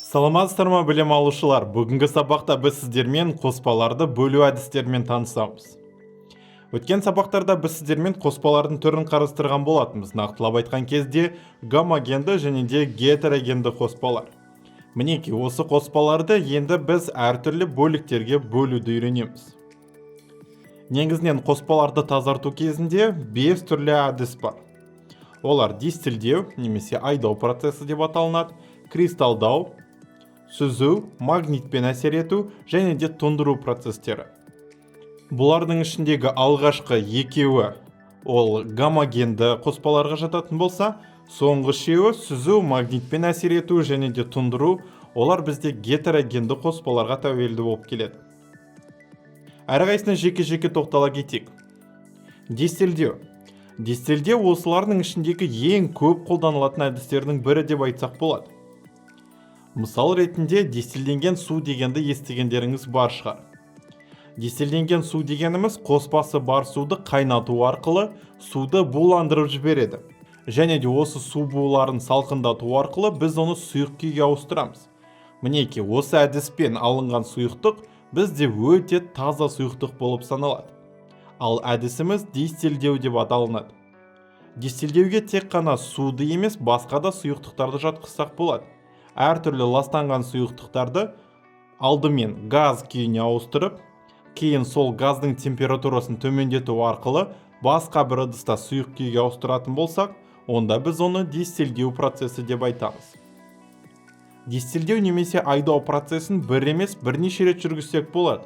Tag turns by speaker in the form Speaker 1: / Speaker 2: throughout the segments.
Speaker 1: Саламатсыздар ма білім алушылар? Бүгінгі сабақта біз сіздермен қоспаларды бөлу әдістерімен танысамыз. Өткен сабақтарда біз сіздермен қоспалардың түрін қарастырған болатынбыз. Нақтылап айтқан кезде гомогенді және де гетерогенді қоспалар. Мінекей, осы қоспаларды енді біз әртүрлі бөліктерге бөлуді үйренеміз. Негізінен қоспаларды тазарту кезінде 5 түрлі әдіс бар. Олар дистилдеу немесе айдау процесі деп аталынады, кристалдау, сүзу, магнитпен әсер ету және де тұндыру процестері. Бұлардың ішіндегі алғашқы екеуі ол гомогенді қоспаларға жататын болса, соңғы үшеуі сүзу, магнитпен әсер ету және де тұндыру, олар бізде гетерогенді қоспаларға тәуелді болып келеді. Әрқайсысына жеке-жеке тоқтала кетейік. Дистилдеу. Дистилдеу осылардың ішіндегі ең көп қолданылатын әдістердің бірі деп айтсақ болады. Мысал ретінде дистилденген су дегенді естігендеріңіз бар шығар. Дистилденген су дегеніміз қоспасы бар суды қайнату арқылы суды буландырып жібереді. Және де осы су буларын салқындату арқылы біз оны сұйық күйге ауыстырамыз. Мінекей, осы әдіспен алынған сұйықтық бізде өте таза сұйықтық болып саналады. Ал әдісіміз дистилдеу деп аталынады. Дистилдеуге тек қана суды емес, басқа да сұйықтықтарды жатқызсақ болады. Әртүрлі ластанған сұйықтықтарды алдымен газ күйіне ауыстырып, кейін сол газдың температурасын төмендету арқылы басқа бір ыдыста сұйық күйге ауыстыратын болсақ, онда біз оны дистилдеу процесі деп айтамыз. Дистилдеу немесе айдау процесін бір емес бірнеше рет жүргізсек болады.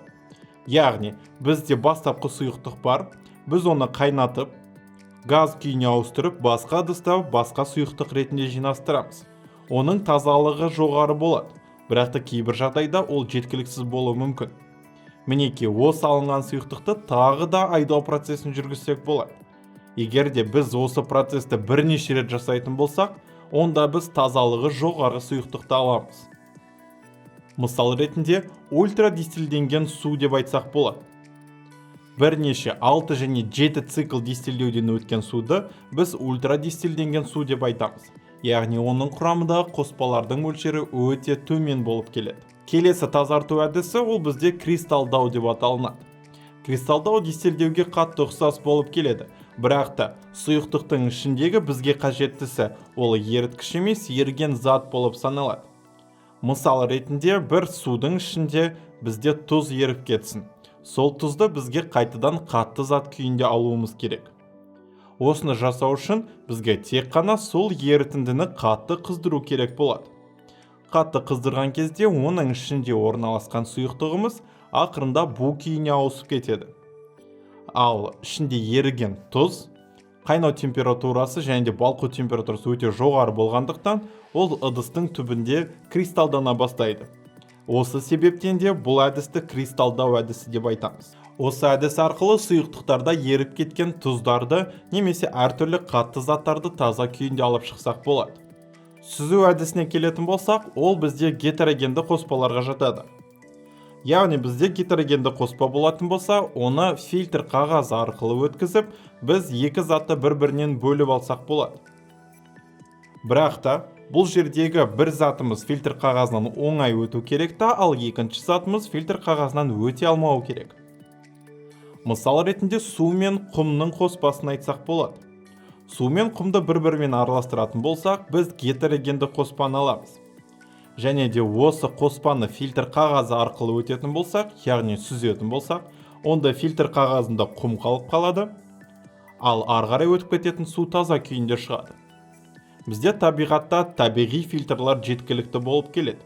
Speaker 1: Яғни, бізде бастапқы сұйықтық бар, біз оны қайнатып, газ күйіне ауыстырып, басқа ыдыста басқа сұйықтық ретінде жинастырамыз. Оның тазалығы жоғары болады, бірақ та кейбір жағдайда ол жеткіліксіз болуы мүмкін. Мінекей, осы алынған сұйықтықты тағы да айдау процесін жүргізсек болады. Егер де біз осы процесті бірнеше рет жасайтын болсақ, онда біз тазалығы жоғары сұйықтықты аламыз. Мысал ретінде ультрадистилденген су деп айтсақ болады. Бірнеше 6 және 7 цикл дистилдеуден өткен суды біз ультрадистилденген су деп айтамыз. Яғни оның құрамындағы қоспалардың мөлшері өте төмен болып келеді. Келесі тазарту әдісі ол бізде кристалдау деп аталынады. Кристалдау дистилдеуге қатты ұқсас болып келеді. Бірақ та сұйықтықтың ішіндегі бізге қажеттісі ол еріткіш емес, еріген зат болып саналады. Мысал ретінде бір судың ішінде бізде тұз еріп кетсін. Сол тұзды бізге қайтадан қатты зат күйінде алуымыз керек. Осыны жасау үшін бізге тек қана сол ерітіндіні қатты қыздыру керек болады. Қатты қыздырған кезде оның ішінде орналасқан сұйықтығымыз ақырында бу күйіне ауысып кетеді. Ал ішінде еріген тұз, қайнау температурасы және де балқу температурасы өте жоғары болғандықтан, ол ыдыстың түбінде кристалдана бастайды. Осы себептен де бұл әдісті кристалдау әдісі деп айтамыз. Осы әдіс арқылы сұйықтықтарда еріп кеткен тұздарды немесе әртүрлі қатты заттарды таза күйінде алып шықсақ болады. Сүзу әдісіне келетін болсақ, ол бізде гетерогенді қоспаларға жатады. Яғни бізде гетерогенді қоспа болатын болса, оны фильтр қағаз арқылы өткізіп, біз екі затты бір-бірінен бөліп алсақ болады. Бірақ та бұл жердегі бір затымыз фильтр қағазынан оңай өту керек та, ал екінші затымыз фильтр қағазынан өте алмау керек. Мысал ретінде су мен құмның қоспасын айтсақ болады. Су мен құмды бір-бірімен араластыратын болсақ, біз гетерогенді қоспаны аламыз. Және де осы қоспаны фильтр қағазы арқылы өтетін болсақ, яғни сүзетін болсақ, онда фильтр қағазында құм қалып қалады, ал ары қарай өтіп кететін су таза күйінде шығады. Бізде табиғатта табиғи фильтрлар жеткілікті болып келеді.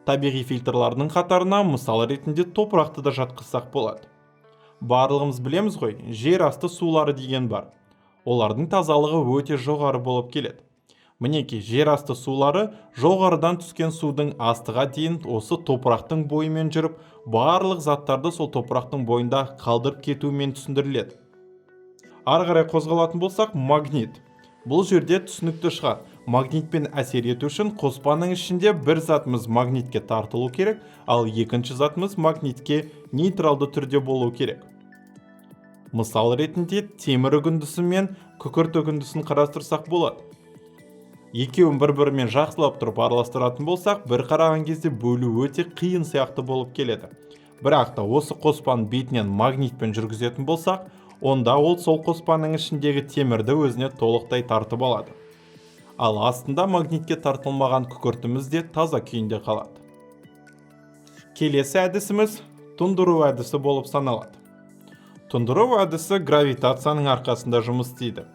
Speaker 1: Табиғи фильтрлардың қатарына мысал ретінде топырақты да жатқызсақ болады. Барлығымыз білеміз ғой, жер асты сулары деген бар. Олардың тазалығы өте жоғары болып келеді. Мінекей, жер асты сулары жоғарыдан түскен судың астыға дейін осы топырақтың бойымен жүріп, барлық заттарды сол топырақтың бойында қалдырып кетуімен түсіндіріледі. Ары қарай қозғалатын болсақ, магнит. Бұл жерде түсінікті шығар. Магнитпен әсер ету үшін қоспаның ішінде бір затымыз магнитке тартылу керек, ал екінші затымыз магнитке нейтралды түрде болу керек. Мысал ретінде темір үгіндісі мен күкірт үгіндісін қарастырсақ болады. екеуін бір-бірімен жақсылап тұрып араластыратын болсақ, бір қараған кезде бөлу өте қиын сияқты болып келеді. Бірақ та осы қоспаның бетінен магнитпен жүргізетін болсақ, онда ол сол қоспаның ішіндегі темірді өзіне толықтай тартып алады. Ал астында магнитке тартылмаған күкіртіміз де таза күйінде қалады. Келесі әдісіміз тұндыру әдісі болып саналады. Тұндыру әдісі гравитацияның арқасында жұмыс істейді.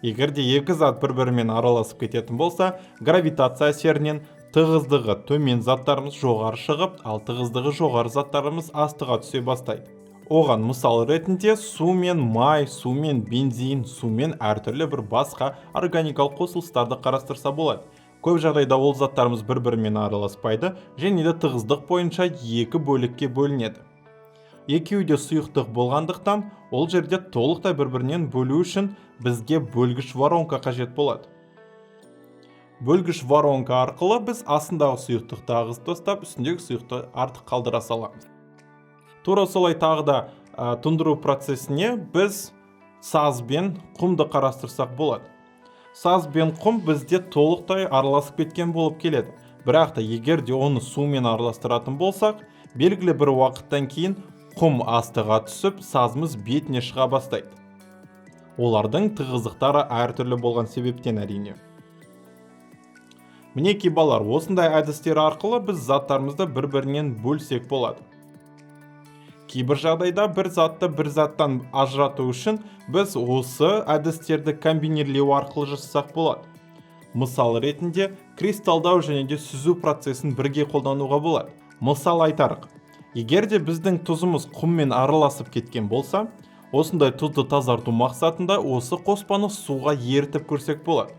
Speaker 1: Егер де екі зат бір-бірімен араласып кететін болса, гравитация әсерінен тығыздығы төмен заттарымыз жоғары шығып, ал тығыздығы жоғары заттарымыз астыға түсе бастайды. Оған мысал ретінде су мен май, су мен бензин, су мен әртүрлі бір басқа органикалық қосылыстарды қарастырса болады. Көп жағдайда ол заттарымыз бір-бірімен араласпайды және де тығыздық бойынша екі бөлікке бөлінеді. Екеуі де сұйықтық болғандықтан, ол жерде толықтай бір-бірінен бөлу үшін бізге бөлгіш воронка қажет болады. Бөлгіш воронка арқылы біз астындағы сұйықтықты ағызып тастап, үстіндегі сұйықты артық қалдыра саламыз. Тура солай тағы да тұндыру процесіне біз саз бен құмды қарастырсақ болады. Саз бен құм бізде толықтай араласып кеткен болып келеді. Бірақ та егер де оны сумен араластыратын болсақ, белгілі бір уақыттан кейін құм астыға түсіп, сазымыз бетіне шыға бастайды. Олардың тығыздықтары әртүрлі болған себептен әрине. Мінекей балалар, осындай әдістер арқылы біз заттарымызды бір-бірінен бөлсек болады. Кейбір жағдайда бір затты бір заттан ажырату үшін біз осы әдістерді комбинирлеу арқылы жасасақ болады. Мысал ретінде кристалдау және де сүзу процесін бірге қолдануға болады. Мысал айтарық, егер де біздің тұзымыз құммен араласып кеткен болса, осындай тұзды тазарту мақсатында осы қоспаны суға ерітіп көрсек болады.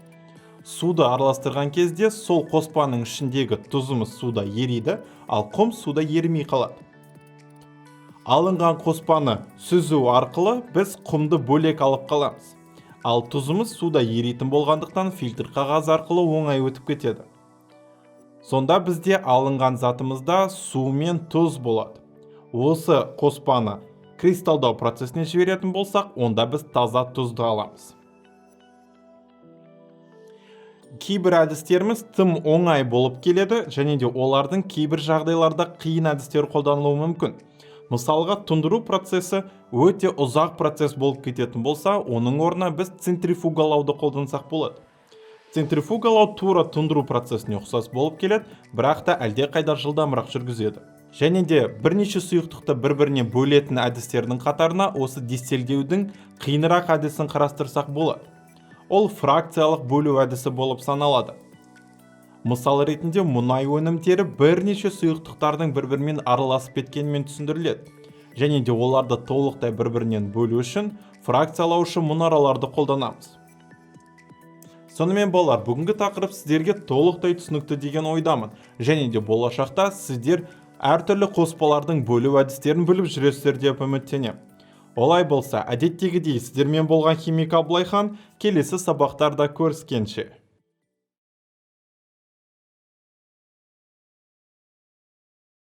Speaker 1: Суды араластырған кезде сол қоспаның ішіндегі тұзымыз суда ериді, ал құм суда ерімей қалады. Алынған қоспаны сүзу арқылы біз құмды бөлек алып қаламыз. Ал тұзымыз суда еритін болғандықтан фильтр қағаз арқылы оңай өтіп кетеді. Сонда бізде алынған затымызда су мен тұз болады. Осы қоспаны кристалдау процесіне жіберетін болсақ, онда біз таза тұзды аламыз. Кейбір әдістеріміз тым оңай болып келеді, және де олардың кейбір жағдайларда қиын әдістер қолданылуы мүмкін. Мысалға, тұндыру процесі өте ұзақ процесс болып кететін болса, оның орнына біз центрифугалауды қолдансақ болады. Центрифугалау тура тұндыру процесіне ұқсас болып келеді, бірақ та әлде қайда жылдамырақ жүргізеді. Және де бірнеше сұйықтықты бір-біріне бөлетін әдістердің қатарына осы дистелдеудің қиынырақ әдісін қарастырсақ болады. Ол фракциялық бөлу әдісі болып саналады. Мысал ретінде мұнай өнімдері бірнеше сұйықтықтардың бір-бірімен араласып кеткенімен түсіндіріледі. Және де оларды толықтай бір-бірінен бөлу үшін фракциялаушы мұнараларды қолданамыз. Сонымен балалар, бүгінгі тақырып сіздерге толықтай түсінікті деген ойдамын. Және де болашақта сіздер әртүрлі қоспалардың бөлу әдістерін біліп жүресіздер деп үміттенемін. Олай болса, әдеттегідей сіздермен болған химик Абылайхан, келесі сабақтарда көріскенше.